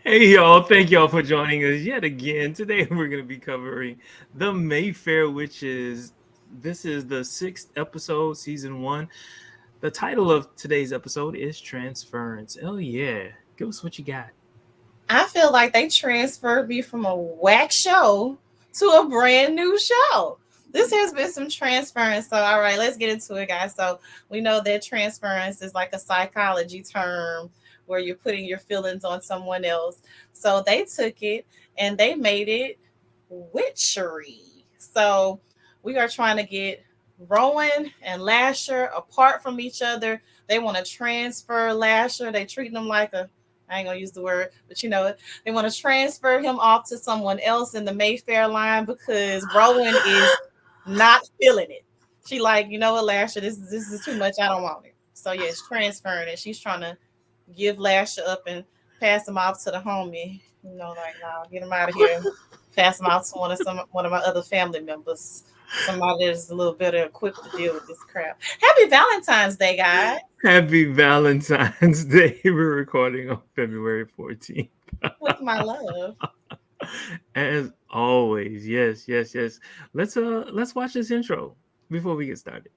Hey y'all, thank y'all for joining us yet again. Today we're going to be covering the Mayfair Witches. This is the 6th episode, season 1. The title of today's episode is Transference. Oh yeah, give us what you got. I feel like they transferred me from a whack show to a brand new show. This has been some transference. So, all right, let's get into it, guys. So, we know that transference is like a psychology term where you're putting your feelings on someone else. So, they took it and they made it witchery. So, we are trying to get Rowan and Lasher apart from each other. They want to transfer Lasher. They treat them like a I ain't gonna use the word, but you know it. They want to transfer him off to someone else in the Mayfair line because Rowan is not feeling it. She like, you know what, Lasher, this is too much. I don't want it. So yes, transferring it. She's trying to give Lasher up and pass him off to the homie. You know, like, no, get him out of here. Pass him off to one of my other family members. Somebody that's a little better equipped to deal with this crap. Happy Valentine's Day, guys. Happy Valentine's Day. We're recording on February 14th. With my love. As always, yes. Let's watch this intro before we get started.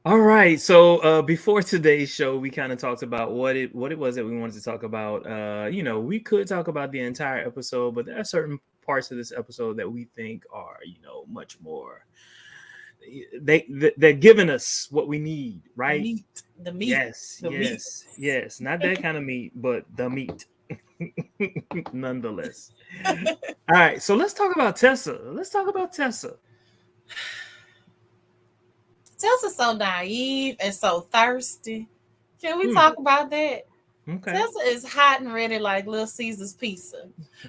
All right. So before today's show, we kind of talked about what it was that we wanted to talk about. We could talk about the entire episode, but there are certain parts of this episode that we think are, much more. They're giving us what we need, right? The meat, Yes, the meat. yes. Not that kind of meat, but the meat, nonetheless. All right. So let's talk about Tessa. Tessa's so naive and so thirsty. Can we Hmm. talk about that? Okay. Tessa is hot and ready like Little Caesar's pizza,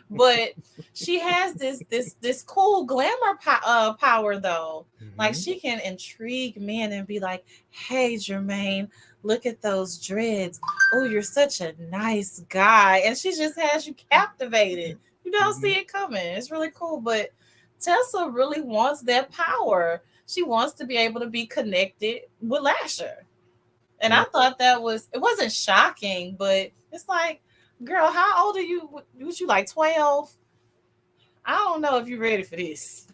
but she has this cool glamour power though. Like Mhm. she can intrigue men and be like, "Hey, Jermaine, look at those dreads. Oh, you're such a nice guy," and she just has you captivated. You don't see Mhm. it coming. It's really cool, but Tessa really wants that power. She wants to be able to be connected with Lasher. And I Yeah. thought it wasn't shocking, but it's like, girl, how old are you? Was you like 12? I don't know if you're ready for this.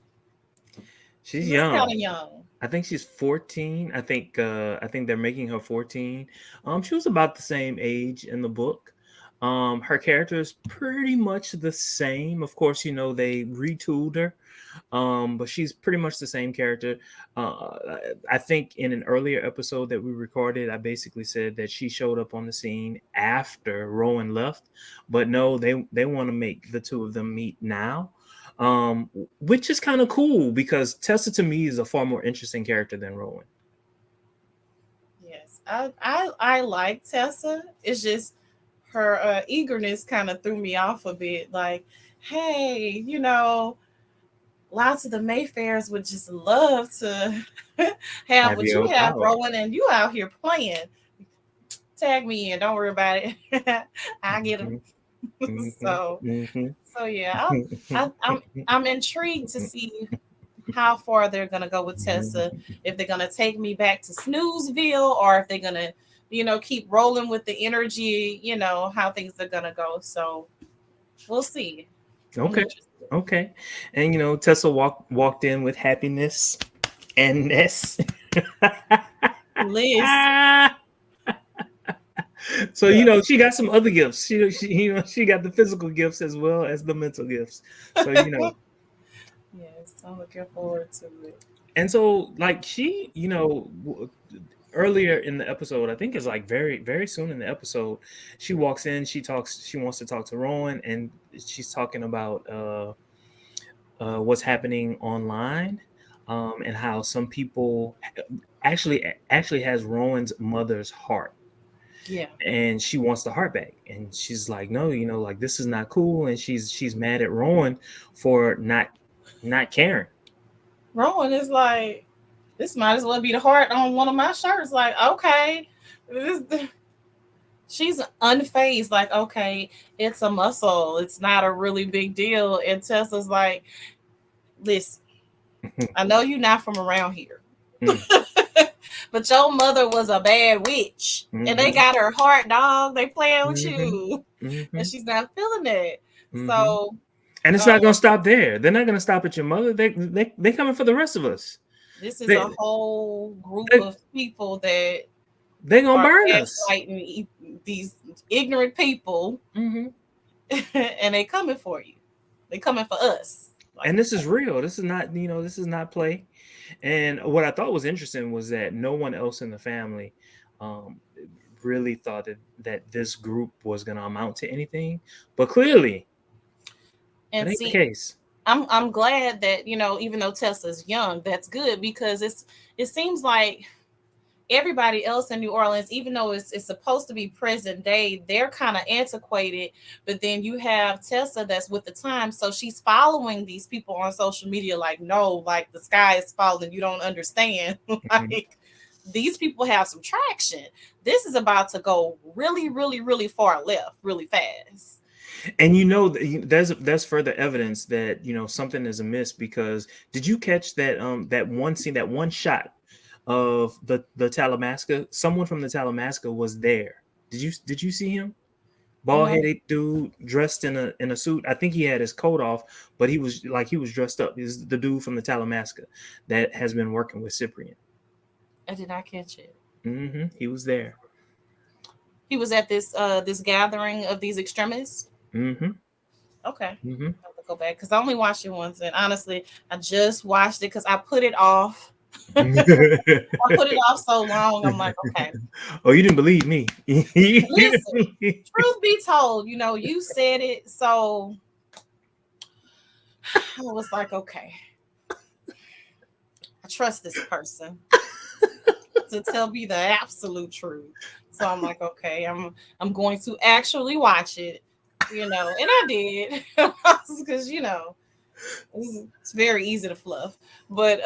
She She's looks kind young. of young. I think she's 14. I think they're making her 14. She was about the same age in the book. Her character is pretty much the same. Of course, they retooled her. But she's pretty much the same character. I think in an earlier episode that we recorded, I basically said that she showed up on the scene after Rowan left. But no, they want to make the two of them meet now. Um, which is kind of cool because Tessa to me is a far more interesting character than Rowan. Yes, I like Tessa. It's just her eagerness kind of threw me off a bit. Like, hey, lots of the Mayfairs would just love to have Have what you your have, power. Rowan, and you out here playing. Tag me in. Don't worry about it. I get them. Mhm, mhm, so mhm. so yeah, I'm intrigued to see how far they're gonna go with Tessa. If they're gonna take me back to Snoozeville, or if they're gonna, keep rolling with the energy. How things are gonna go. So we'll see. I'm Okay. interested. Okay. And Tessa walked in with happiness and ness. Liz, So she got some other gifts. She got the physical gifts as well as the mental gifts. So yes, I'm looking forward to it. and so like earlier in the episode, I think it's like very very soon in the episode, she walks in, she wants to talk to Rowan, and she's talking about what's happening online, and how some people actually has Rowan's mother's heart, Yeah. and she wants the heart back, and she's like, no, like this is not cool, and she's mad at Rowan for not caring. Rowan is like, this might as well be the heart on one of my shirts. Like, okay. She's unfazed, like, okay, it's a muscle. It's not a really big deal. And Tessa's like, listen, I know you're not from around here. But your mother was a bad witch. And they got her heart, dog. They playing with you. And she's not feeling it. So and it's not gonna stop there. They're not gonna stop at your mother. They coming for the rest of us. this is a They whole group they of people that they gonna are burn us. gaslighting these ignorant people. And they coming for you. They coming for us. Like, And this is real. This is not, this is not play. And what I thought was interesting was that no one else in the family um, really thought that this group was going to amount to anything. But clearly, that and ain't the see, case. I'm glad that, even though Tessa's young, that's good, because it seems like everybody else in New Orleans, even though it's supposed to be present day, they're kind of antiquated. But then you have Tessa that's with the time, so she's following these people on social media. Like, no, like the sky is falling. You don't understand. Like, these people have some traction. This is about to go really, really, really far left, really fast. And there's further evidence that something is amiss, because did you catch that one scene, that one shot of the Talamasca? Someone from the Talamasca was there. Did you see him? Bald No, headed dude dressed in a suit. I think he had his coat off, but he was dressed up. Is the dude from the Talamasca that has been working with Ciprian. I did not catch it. He was there. He was at this gathering of these extremists. Okay. Mm-hmm. I have to go back because I only watched it once, and honestly, I just watched it because I put it off. I put it off so long. I'm like, okay. Oh, you didn't believe me. Listen, truth be told, you said it, so I was like, okay, I trust this person to tell me the absolute truth. So I'm like, okay, I'm going to actually watch it, and I did, because it's very easy to fluff, but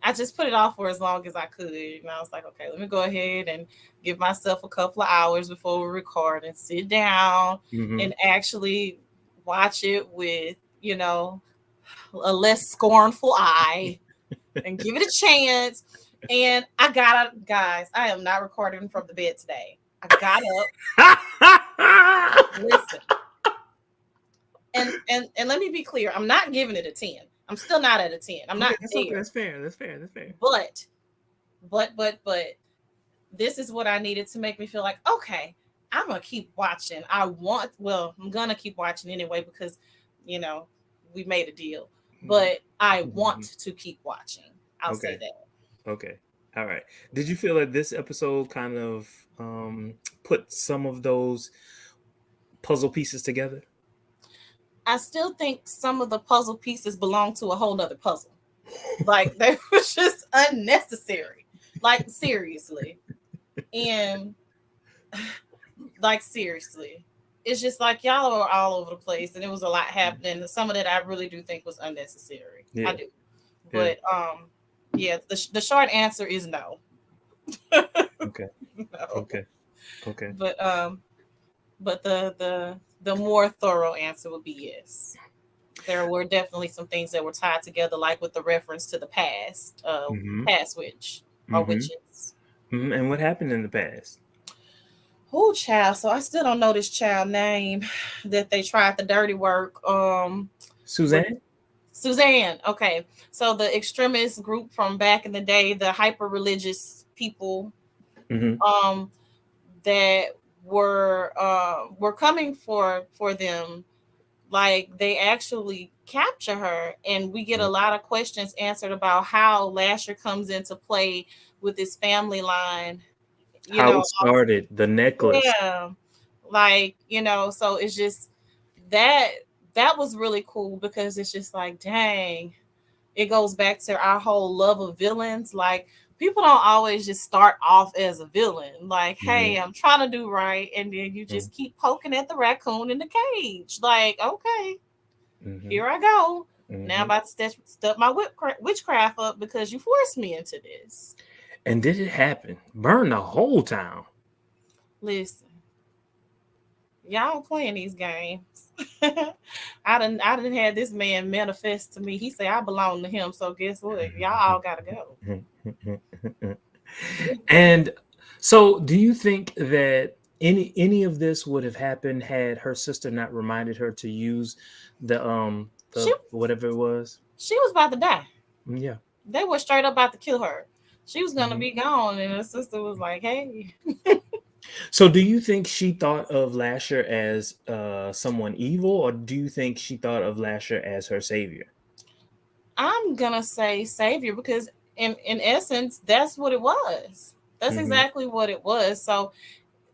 I just put it off for as long as I could. And I was like, okay, let me go ahead and give myself a couple of hours before we record and sit down and actually watch it with, a less scornful eye and give it a chance. And I got up, guys. I am not recording from the bed today. I got up. Listen. And let me be clear. I'm not giving it a 10. I'm still not at a 10. I'm not there. Okay, that's fair. That's fair. But this is what I needed to make me feel like, okay, I'm gonna keep watching. I'm gonna keep watching anyway, because we made a deal. But I want to keep watching. I'll say that. Okay. All right. Did you feel that this episode kind of put some of those puzzle pieces together? I still think some of the puzzle pieces belong to a whole nother puzzle. Like, they were just unnecessary. Like, seriously. And like, seriously. It's just like y'all are all over the place, and it was a lot happening. Some of that I really do think was unnecessary. Yeah. I do. But yeah, the short answer is no. Okay. No. Okay. But the more thorough answer would be yes. There were definitely some things that were tied together, like with the reference to the past witch or witches. And what happened in the past? Oh, child. So I still don't know this child name that they tried the dirty work. Suzanne? Suzanne. Okay. So the extremist group from back in the day, the hyper religious people, that were coming for them, like, they actually capture her, and we get a lot of questions answered about how Lasher comes into play with his family line. How it started, the necklace. Yeah. Like, so it's just that was really cool, because it's just like, dang, it goes back to our whole love of villains. Like, people don't always just start off as a villain. Like, hey, I'm trying to do right, and then you just keep poking at the raccoon in the cage. Like, okay, here I go. Now I'm about to step my witchcraft up because you forced me into this. And did it happen? Burn the whole town. Listen, y'all playing these games. I done had this man manifest to me. He said I belong to him. So guess what? Y'all all gotta go. And so, do you think that any of this would have happened had her sister not reminded her to use She the whatever it was? she was about to die. Yeah. They were straight up about to kill her. She was gonna Mhm. be gone, and her sister was like, "Hey, So, do you think she thought of Lasher as someone evil, or do you think she thought of Lasher as her savior? I'm gonna say savior because in essence, that's what it was. That's Hmm. exactly what it was. So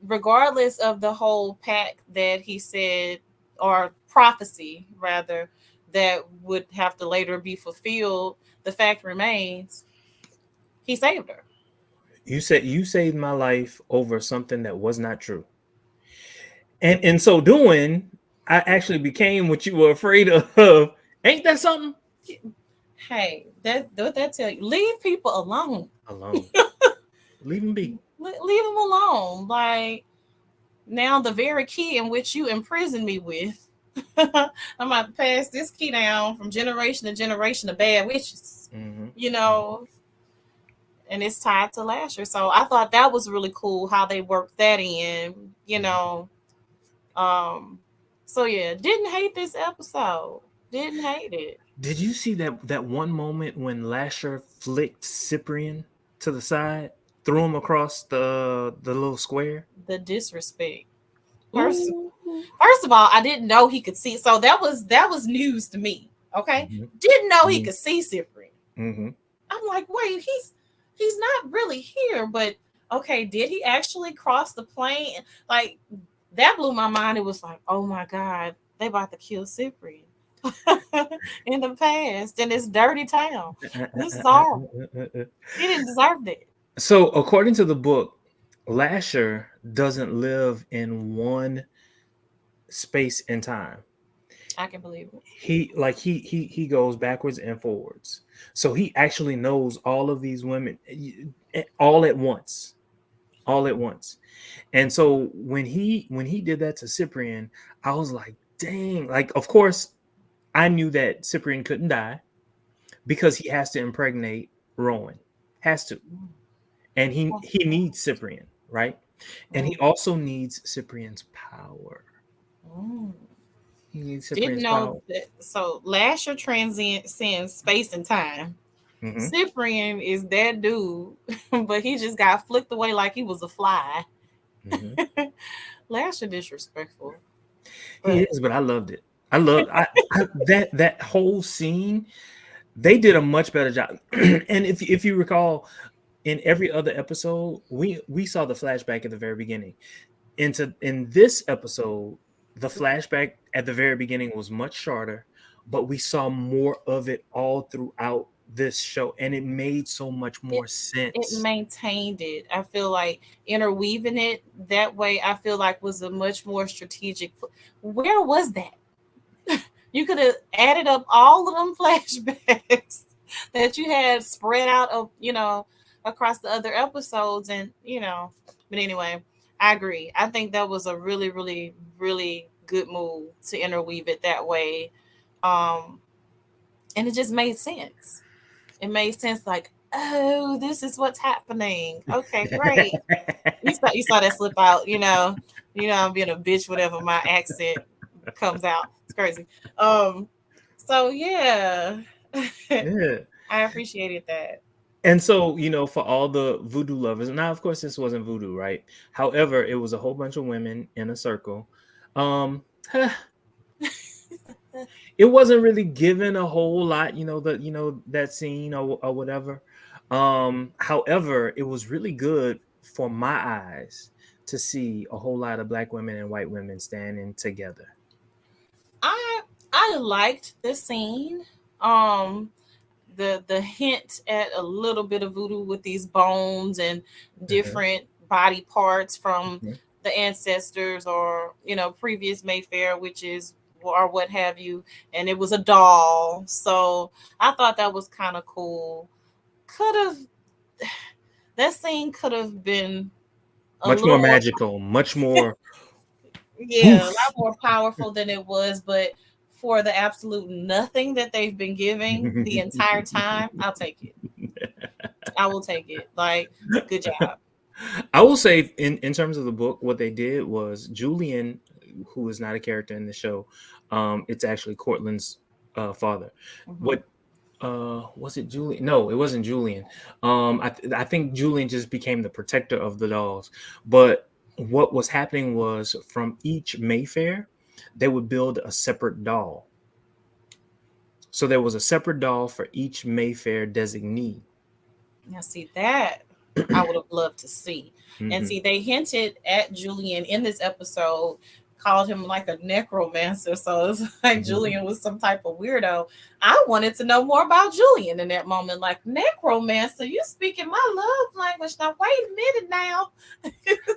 regardless of the whole pact that he said or prophecy rather that would have to later be fulfilled, the fact remains he saved her. You said you saved my life over something that was not true, and in so doing, I actually became what you were afraid of. Ain't that something? Hey, that what that tell you? Leave people alone. Alone, leave him be. Leave them alone. Like now, the very key in which you imprisoned me with, I'm about to pass this key down from generation to generation of bad witches. Hmm. You know, and it's tied to Lasher. So I thought that was really cool how they worked that in, you know. Um so yeah, didn't hate this episode. Didn't hate it. Did you see that one moment when Lasher flicked Cyprian to the side, threw him across the little square? The disrespect. First Ooh. first of all, I didn't know he could see. So that was news to me. Okay? Hmm. Didn't know he Hmm. could see Cyprian. Hmm. I'm like, wait, he's not really here, but okay, did he actually cross the plane? Like that blew my mind. It was like, oh my God, they about to kill Cyprian in the past in this dirty town. This is horrible. He didn't deserve that. So, according to the book, Lasher doesn't live in one space and time. I can believe it. He goes backwards and forwards. So he actually knows all of these women all at once, all at once. And so when he did that to Cyprian, I was like, dang! Like, of course, I knew that Cyprian couldn't die because he has to impregnate Rowan, has to, and he needs Cyprian, right? And he also needs Cyprian's power. Mm. He needs Didn't Cyprian's know power. that. So Lasher transcends space and time. Hmm. Cyprian is that dude, but he just got flicked away like he was a fly. Hmm. Lasher disrespectful, He but is, but I loved it. I that whole scene. They did a much better job. And if you recall, in every other episode, we saw the flashback at the very beginning. In this episode, the flashback at the very beginning was much shorter, but we saw more of it all throughout this show, and it made so much it more it sense. maintained it. I feel like interweaving it that way, I feel like was a much more strategic. Where was that? You could have added up all of them flashbacks that you had spread out of, across the other episodes, and. But anyway, I agree. I think that was a really, really, really good move to interweave it that way, and it just made sense. It made sense, like, oh, this is what's happening. Okay, great. You saw that slip out. I'm being a bitch. Whatever my accent comes out, it's crazy. Um, so yeah, Yeah. I appreciated that. And so, for all the voodoo lovers, now of course this wasn't voodoo, right? However, it was a whole bunch of women in a circle. Um, it wasn't really given a whole lot, that scene or whatever. However, it was really good for my eyes to see a whole lot of black women and white women standing together. I I liked the scene. Um, the hint at a little bit of voodoo with these bones and Mhm, different body parts from mhm, the ancestors or previous Mayfair witches or what have you, and it was a doll. So I thought that was kind of cool. Could have that scene could have been a Much more little more, magical, much more yeah, a lot woof. more powerful than it was, but for the absolute nothing that they've been giving the entire time, I'll take it. I will take it. Like, good job. I will say, in terms of the book, what they did was Julian, who is not a character in the show, it's actually Cortland's father. Hmm. What was it, Julian? No, it wasn't Julian. I think Julian just became the protector of the dolls. But what was happening was from each Mayfair, they would build a separate doll. So there was a separate doll for each Mayfair designee. Now, see that I would have loved to see. And Hmm. see, they hinted at Julian in this episode, called him like a necromancer. So it's like Hmm. Julian was some type of weirdo. I wanted to know more about Julian in that moment. Like, necromancer, you speaking my love language. Now, wait a minute now.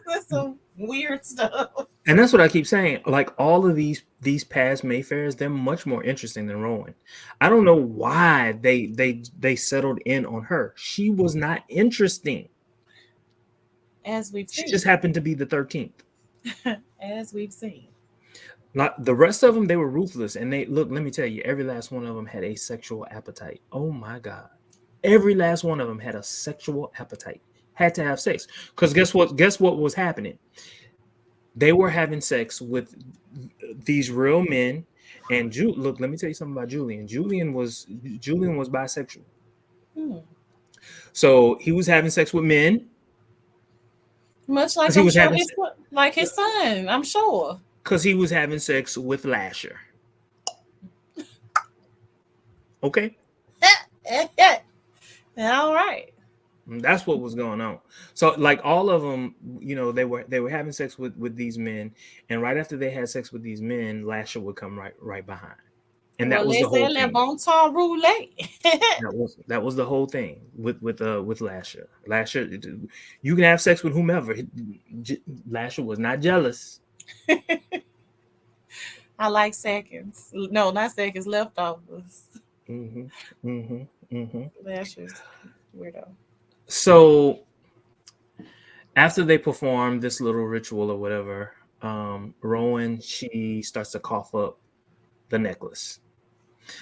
That's some weird stuff. And that's what I keep saying. Like all of these past Mayfairs, they're much more interesting than Rowan. I don't know why they settled in on her. She was not interesting. As we've She seen. just happened to be the 13th. As we've seen. Not the rest of them, they were ruthless. And they look, let me tell you, every last one of them had a sexual appetite. Oh my God. Every last one of them had a sexual appetite. Had to have sex. Because guess what? Guess what was happening? They were having sex with these real men. And look, let me tell you something about Julian. Julian was bisexual. Hmm. So he was having sex with men Much because like he I'm was sure having like his son, I'm sure. sex with Lasher. Okay. All right. That's what was going on. So like all of them, they were having sex with these men, and right after they had sex with these men, Lasher would come right behind. And that Well, was the let's say whole le thing. bon temps roulette. That was the whole thing with Lasher. Lasher, you can have sex with whomever. Lasher was not jealous. I like seconds. No, not seconds, leftovers. Hmm. Hmm. Hmm. That's just weirdo. So after they perform this little ritual or whatever, Rowan, she starts to cough up the necklace.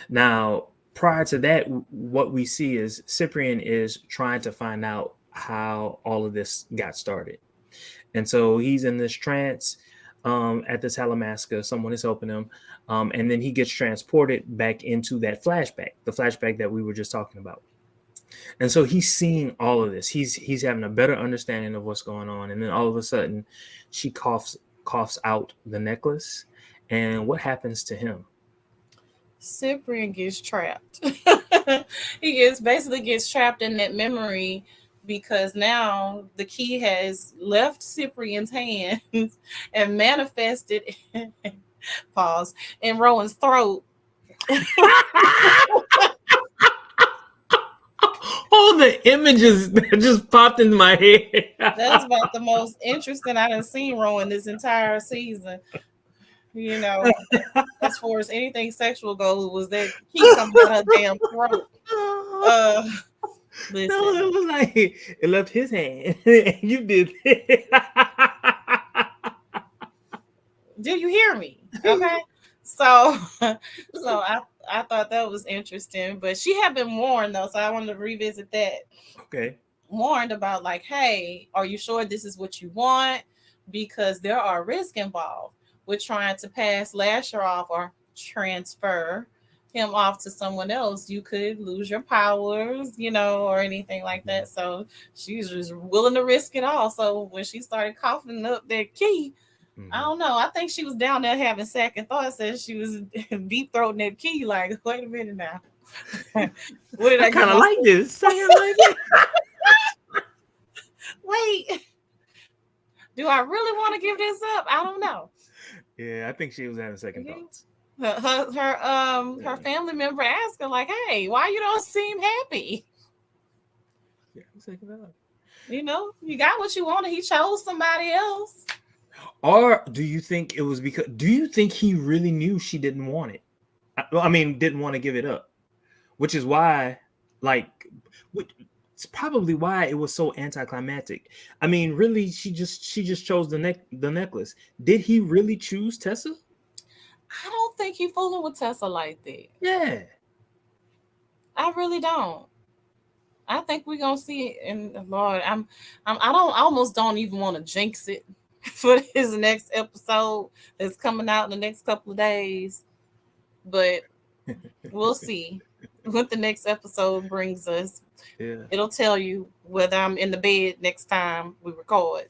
Now, prior to that, what we see is Ciprian is trying to find out how all of this got started. And so he's in this trance at the Talamasca. Someone is helping him. And then he gets transported back into that flashback, the flashback that we were just talking about. And so he's seeing all of this. He's having a better understanding of what's going on. And then all of a sudden, she coughs out the necklace. And what happens to him? Cyprian gets trapped. He gets trapped in that memory because now the key has left Cyprian's hands and manifested pause in Rowan's throat. All the images that just popped into my head. That's about the most interesting I done seen Rowan this entire season. You know, as far as anything sexual goes, was that key coming out her damn throat. Uh, No, listen, it was like it left his hand. You did it. do you hear me? Okay, so I thought that was interesting, but she had been warned though, so I wanted to revisit that. Okay. Warned about like, hey, are you sure this is what you want? Because there are risks involved with trying to pass Lasher off or transfer him off to someone else. You could lose your powers, or anything like that. So she's just willing to risk it all. So when she started coughing up that key, I Mhm. don't know. I think she was down there having second thoughts as she was deep throating that key. Like, wait a minute now. What did I I get kind of like myself? this. I kind of like it. Wait, do I really want to give this up? I don't know. Yeah, I think she was having second Mhm. thoughts. Her Yeah, family member asked her like, "Hey, why you don't seem happy? yeah, second thought. You got what you wanted. He chose somebody else." Or do you think it was because? Do you think he really knew she didn't want it? I mean, didn't want to give it up, which is why, like, it's probably why it was so anticlimactic. I mean, really, she just chose the necklace. Did he really choose Tessa? I don't think he fooling with Tessa like that. Yeah. I really don't. I think we're gonna see it. And Lord, I don't, I almost don't even want to jinx it for his next episode that's coming out in the next couple of days. But we'll see what the next episode brings us. Yeah. It'll tell you whether I'm in the bed next time we record,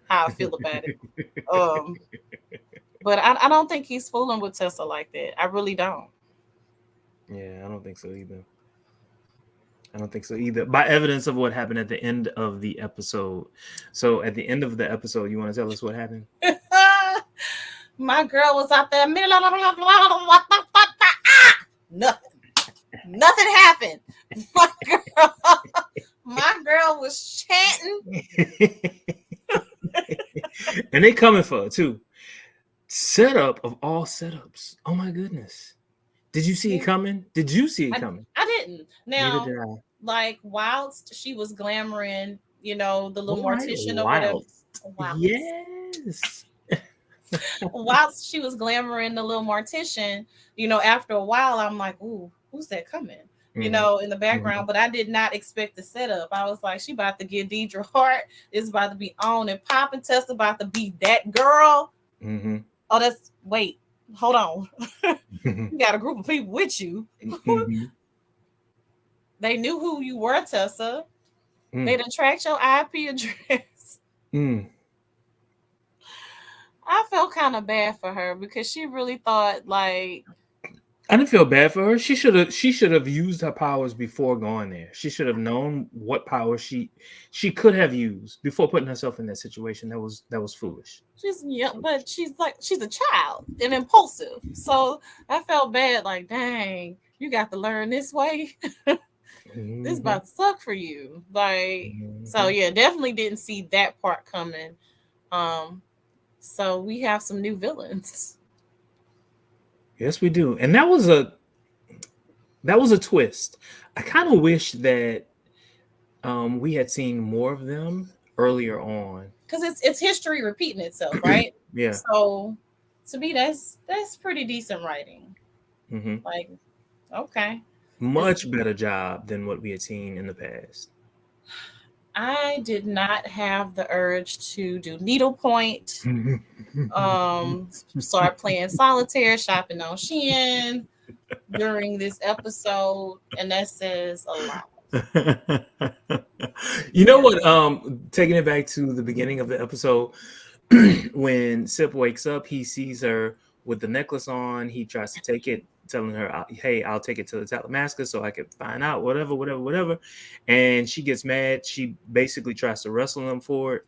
how I feel about it. Um, but I don't think he's fooling with Tessa like that. I really don't. Yeah, I don't think so either. I don't think so either. By evidence of what happened at the end of the episode. So at the end of the episode, you want to tell us what happened? My girl was out there. Nothing. Nothing happened. My girl was chanting. And they coming for her too. Setup of all setups. Oh my goodness. Did you see it coming? Did you see it coming? I didn't. Now, Neither did I. like, whilst she was glamoring, the little All right, mortician or whatever. wild. Yes. Whilst she was glamoring the little mortician, after a while, I'm like, ooh, who's that coming? In the background, but I did not expect the setup. I was like, she about to get Deirdre Hart. It's about to be on and popping. Tessa about to be that girl. Mm-hmm. Oh, wait, hold on. You got a group of people with you. Mm-hmm. They knew who you were, Tessa. Mm. They didn't track your IP address. Mm. I felt kind of bad for her because she really thought, like, I didn't feel bad for her. She should have used her powers before going there. She should have known what power she could have used before putting herself in that situation. That was foolish. she's young, but she's a child and impulsive. So I felt bad, like, dang, you got to learn this way. Mm-hmm. This about to suck for you. Like, so yeah, definitely didn't see that part coming. So we have some new villains. Yes, we do. And that was a twist. I kind of wish that we had seen more of them earlier on. Because it's history repeating itself, right? Yeah. So to me, that's pretty decent writing. Mm-hmm. Like, okay. Much better job than what we had seen in the past. I did not have the urge to do needlepoint. Start playing solitaire, shopping on Shein during this episode, and that says a lot. You know what? Taking it back to the beginning of the episode, when Sip wakes up, he sees her with the necklace on. He tries to take it, telling her, "Hey, I'll take it to the Talamasca so I can find out whatever." And she gets mad. She basically tries to wrestle him for it.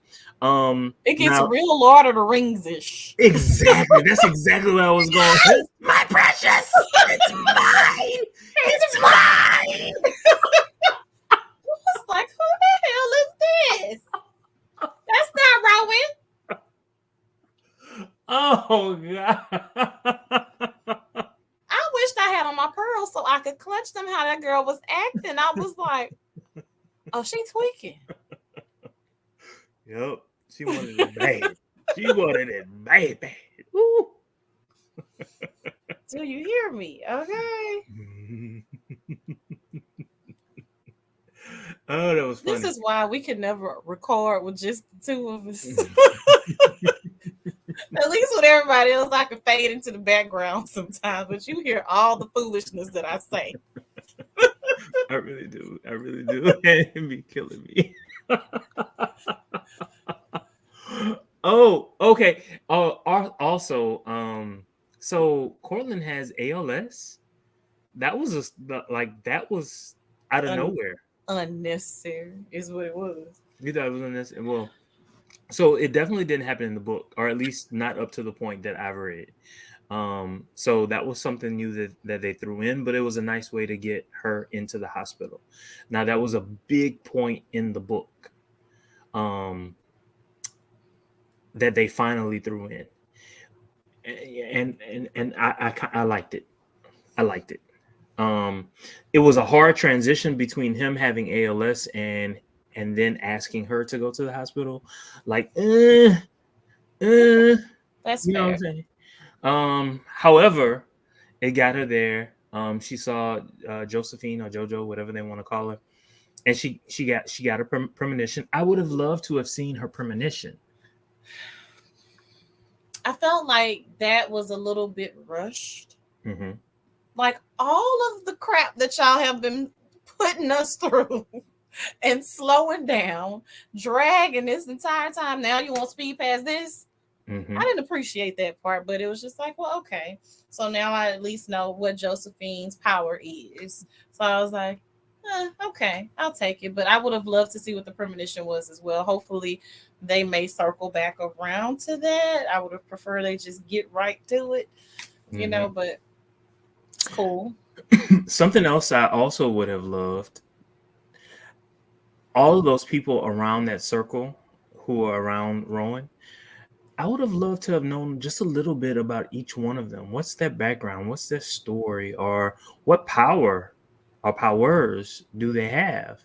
It gets real Lord of the Rings-ish. Exactly. That's exactly where I was going. It's my precious. It's mine. It's mine. It's like, who the hell is this? That's not Rowan. Oh God. I wished I had on my pearls so I could clutch them how that girl was acting. I was like, oh, she's tweaking. Yep. She wanted it bad. She wanted it bad. Ooh. Do you hear me? Okay. Oh, that was funny. This is why we could never record with just the two of us. At least with everybody else, I can fade into the background sometimes, but you hear all the foolishness that I say. I really do. It'd be killing me. Oh, okay. Also, so Cortland has ALS. That was that was out of nowhere. Unnecessary is what it was. You thought it was unnecessary? Well, so it definitely didn't happen in the book, or at least not up to the point that I've read. So that was something new that they threw in, but it was a nice way to get her into the hospital. Now that was a big point in the book. that they finally threw in, and I liked it. I liked it. Um, it was a hard transition between him having ALS and then asking her to go to the hospital. Like, That's you know what I'm fair. saying? However, it got her there. She saw Josephine or JoJo, whatever they want to call her, and she got a premonition. I would have loved to have seen her premonition. I felt like that was a little bit rushed. Mm-hmm. Like all of the crap that y'all have been putting us through and slowing down, dragging this entire time. Now you want speed past this? I Mm-hmm. didn't appreciate that part, but it was just like, well, okay. So now I at least know what Josephine's power is. So I was like, okay, I'll take it. But I would have loved to see what the premonition was as well. Hopefully, they may circle back around to that. I would have preferred they just get right to it, Mm-hmm. but it's cool. Something else I also would have loved, all of those people around that circle who are around Rowan, I would have loved to have known just a little bit about each one of them. What's their background? What's their story? Or what power or powers do they have?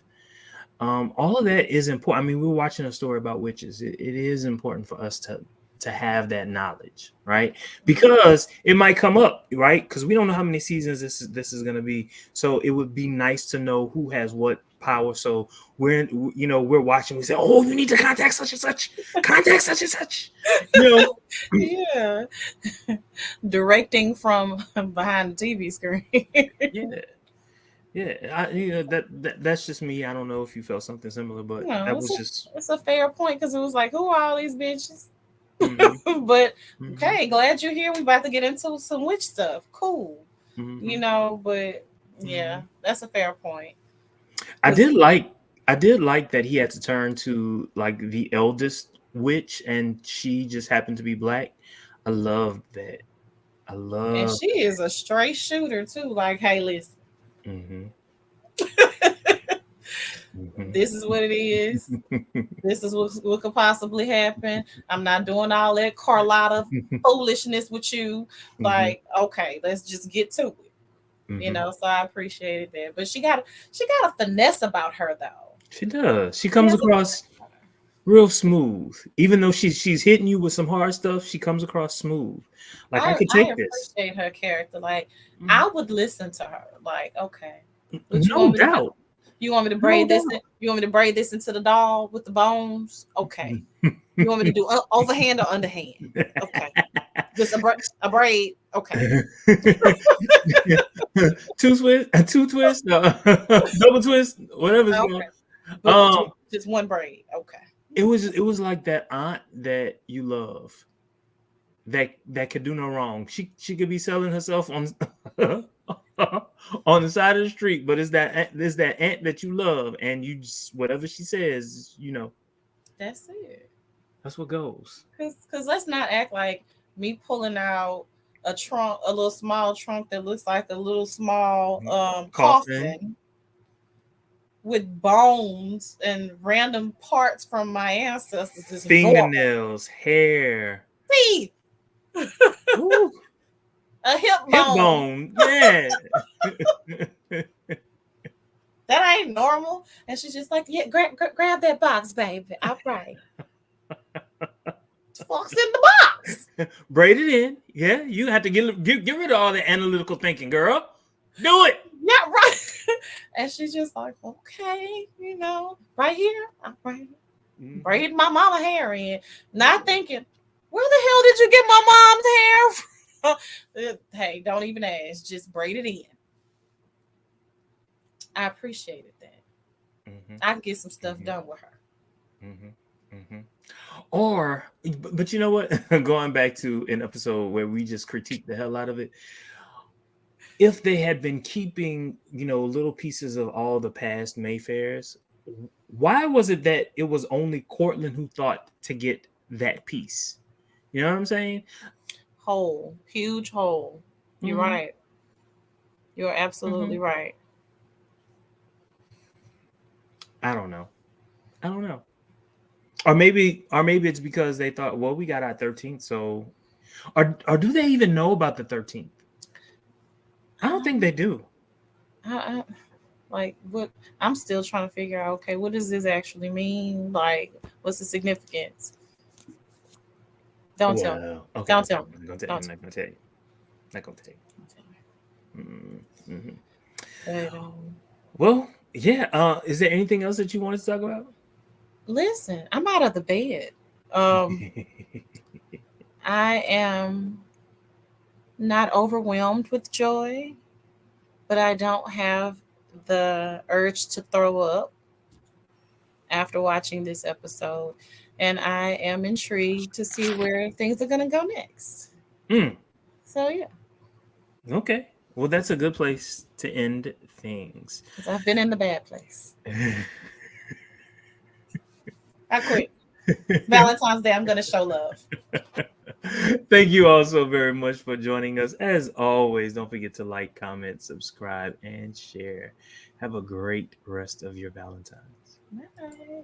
All of that is important. I mean, we were watching a story about witches. It is important for us to have that knowledge, right? Because it might come up, right? Because we don't know how many seasons this is going to be. So it would be nice to know who has what power. So we're watching. We say, oh, you need to contact such and such. Contact such and such. You know. Yeah. Directing from behind the TV screen. Yeah. Yeah, that's just me. I don't know if you felt something similar, but No, that was just. it's a fair point because it was like, who are all these bitches? Mhm, But mhm, okay, glad you're here. We about to get into some witch stuff. Cool. mhm, But yeah, mhm. that's a fair point. I Because did like I did like that he had to turn to like the eldest witch, and she just happened to be black. I loved that. I and love. she is a straight shooter too. Like, hey, listen, Hmm. Hmm. this is what it is. This is what could possibly happen. I'm not doing all that Carlotta foolishness with you. Hmm. Like, okay, let's just get to it. Hmm. So I appreciated that. But she got a finesse about her though. She does. She She comes has a across real smooth, even though she's hitting you with some hard stuff. She comes across smooth. Like I could I take this. appreciate her character. Like Mhm. I would listen to her. Like, okay, what you No want me to do? doubt. You want me to No braid this? doubt. You want me to braid this into the doll with the bones? Okay. You want me to do overhand or underhand? Okay. Just a braid. Okay. Two twist, double twist, whatever it's called. Okay. But Um, just one braid. Okay. it was like that aunt that you love that could do no wrong. She could be selling herself on on the side of the street, but it's that aunt that you love, and you just whatever she says, That's it. that's what goes. Cause let's not act like me pulling out a little small trunk that looks like a little small Coffin, coffin with bones and random parts from my ancestors is normal. fingernails, hair, Teeth, woo, a hip hip bone. bone, yeah. That ain't normal. And she's just like, yeah, grab that box, baby. All right. Fuck's in the box. Braid it in. Yeah, you have to get rid of all the analytical thinking, girl. Do it. Yeah, right. And she's just like, okay, right here. All right. Mhm. Braid my mama hair in. Not thinking, where the hell did you get my mom's hair from? Hey, don't even ask. Just braid it in. I appreciated that. Mhm. I can get some stuff Mhm. done with her. Mhm. Mhm. Or, but you know what? Going back to an episode where we just critiqued the hell out of it. If they had been keeping, little pieces of all the past Mayfairs, why was it that it was only Cortland who thought to get that piece? You know what I'm saying? Hole, huge hole. You're Hmm. right. You're absolutely Hmm. right. I don't know. I don't know. or maybe it's because they thought, well, we got our 13th, so or do they even know about the 13th? I don't think they do. I, like what I'm still trying to figure out, okay, what does this actually mean? Like, what's the significance? Don't tell me. Well, okay, Don't okay, tell me. I'm not gonna tell you. Don't I'm tell not gonna tell you. Not gonna tell you. me. Mm-hmm. But Well, yeah. Is there anything else that you wanted to talk about? listen, I'm out of the bed. Um, I am not overwhelmed with joy, but I don't have the urge to throw up after watching this episode. And I am intrigued to see where things are going to go next. Mm, So, yeah, okay. Well, that's a good place to end things. because I've been in the bad place. I quit. Valentine's Day, I'm going to show love. Thank you all so very much for joining us. As always, don't forget to like, comment, subscribe, and share. Have a great rest of your Valentine's. Bye.